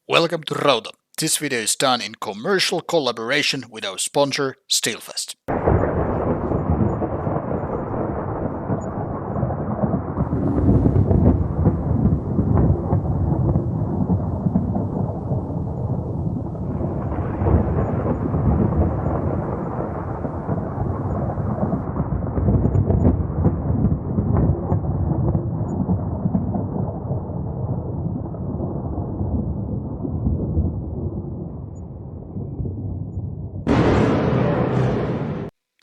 Welcome to Rauta. This video is done in commercial collaboration with our sponsor, Steelfest.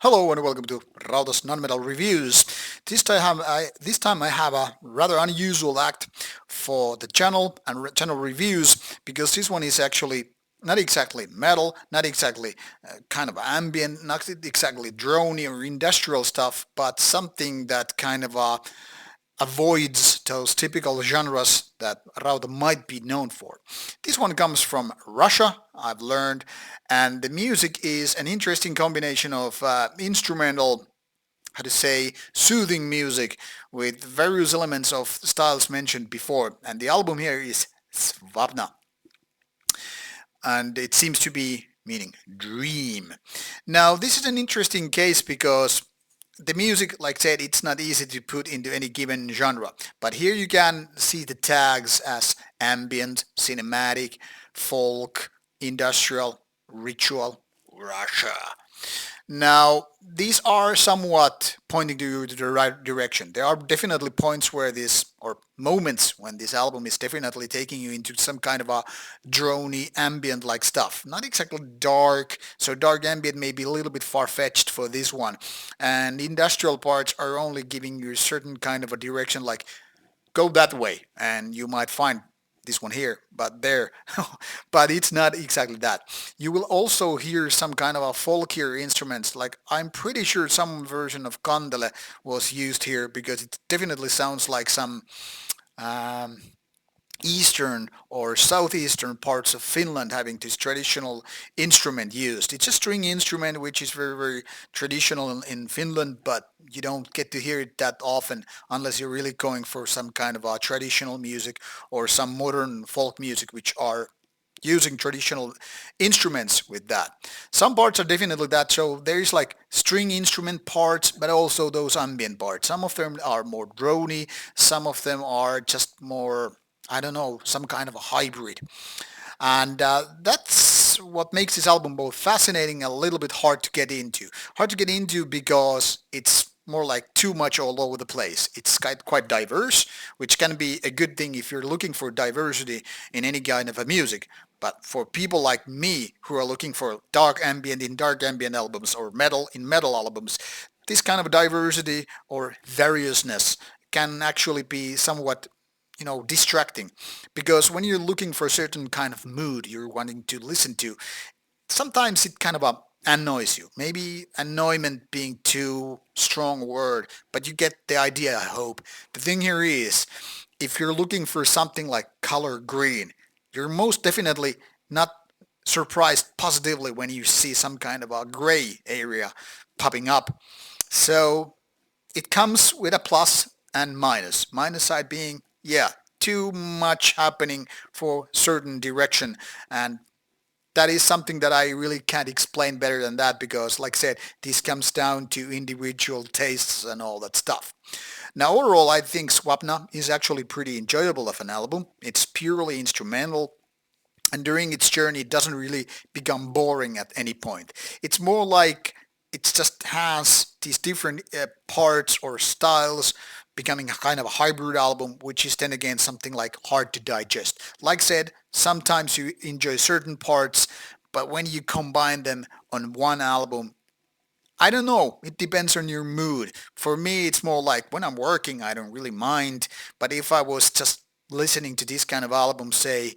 Hello and welcome to Rauta's non-metal reviews. This time I have a rather unusual act for the channel and channel reviews because this one is actually not exactly metal, not exactly kind of ambient, not exactly droney or industrial stuff, but something that kind of avoids those typical genres that Rauta might be known for. This one comes from Russia, I've learned, and the music is an interesting combination of instrumental, how to say, soothing music with various elements of styles mentioned before. And the album here is Svapna, and it seems to be meaning dream. Now, this is an interesting case because the music, like I said, it's not easy to put into any given genre. But here you can see the tags as ambient, cinematic, folk, industrial, ritual, Russia. Now, these are somewhat pointing you to the right direction. There are definitely points where this, or moments when this album is definitely taking you into some kind of a drony, ambient-like stuff. Not exactly dark, so dark ambient may be a little bit far-fetched for this one. And industrial parts are only giving you a certain kind of a direction, like go that way, and you might find this one here, but there. But it's not exactly that. You will also hear some kind of a folkier instruments, like I'm pretty sure some version of kandele was used here because it definitely sounds like some um, eastern or southeastern parts of Finland having this traditional instrument used. It's a string instrument which is very, very traditional in Finland, but you don't get to hear it that often unless you're really going for some kind of a traditional music or some modern folk music which are using traditional instruments with that. Some parts are definitely that, so there is like string instrument parts, but also those ambient parts. Some of them are more drony, some of them are just more, I don't know, some kind of a hybrid. And that's what makes this album both fascinating and a little bit hard to get into. Hard to get into because it's more like too much all over the place. It's quite diverse, which can be a good thing if you're looking for diversity in any kind of a music. But for people like me who are looking for dark ambient in dark ambient albums or metal in metal albums, this kind of diversity or variousness can actually be somewhat distracting, because when you're looking for a certain kind of mood you're wanting to listen to, sometimes it kind of annoys you. Maybe annoyment being too strong word, but you get the idea, I hope. The thing here is, if you're looking for something like color green, you're most definitely not surprised positively when you see some kind of a gray area popping up. So it comes with a plus and minus. Minus side being, yeah, too much happening for certain direction, and that is something that I really can't explain better than that because, like I said, this comes down to individual tastes and all that stuff. Now, overall, I think Swapna is actually pretty enjoyable of an album. It's purely instrumental, and during its journey it doesn't really become boring at any point. It's more like it just has these different parts or styles becoming a kind of a hybrid album, which is then again something like hard to digest. Like I said, sometimes you enjoy certain parts, but when you combine them on one album, I don't know. It depends on your mood. For me, it's more like when I'm working, I don't really mind. But if I was just listening to this kind of album, say,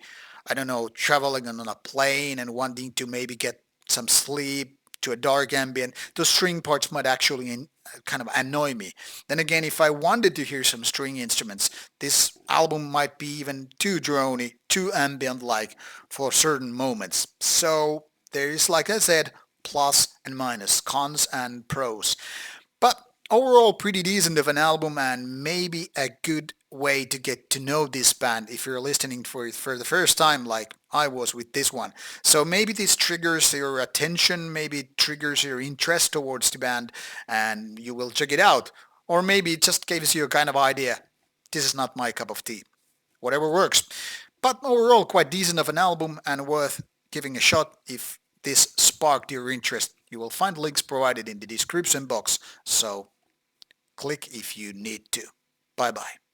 I don't know, traveling on a plane and wanting to maybe get some sleep to a dark ambient, those string parts might actually kind of annoy me. Then again, if I wanted to hear some string instruments, this album might be even too drony, too ambient-like for certain moments. So there is, like I said, plus and minus, cons and pros. But overall, pretty decent of an album and maybe a good way to get to know this band if you're listening for it for the first time like I was with this one. So maybe this triggers your attention, maybe it triggers your interest towards the band and you will check it out. Or maybe it just gives you a kind of idea, this is not my cup of tea. Whatever works. But overall quite decent of an album and worth giving a shot if this sparked your interest. You will find links provided in the description box, so click if you need to. Bye bye.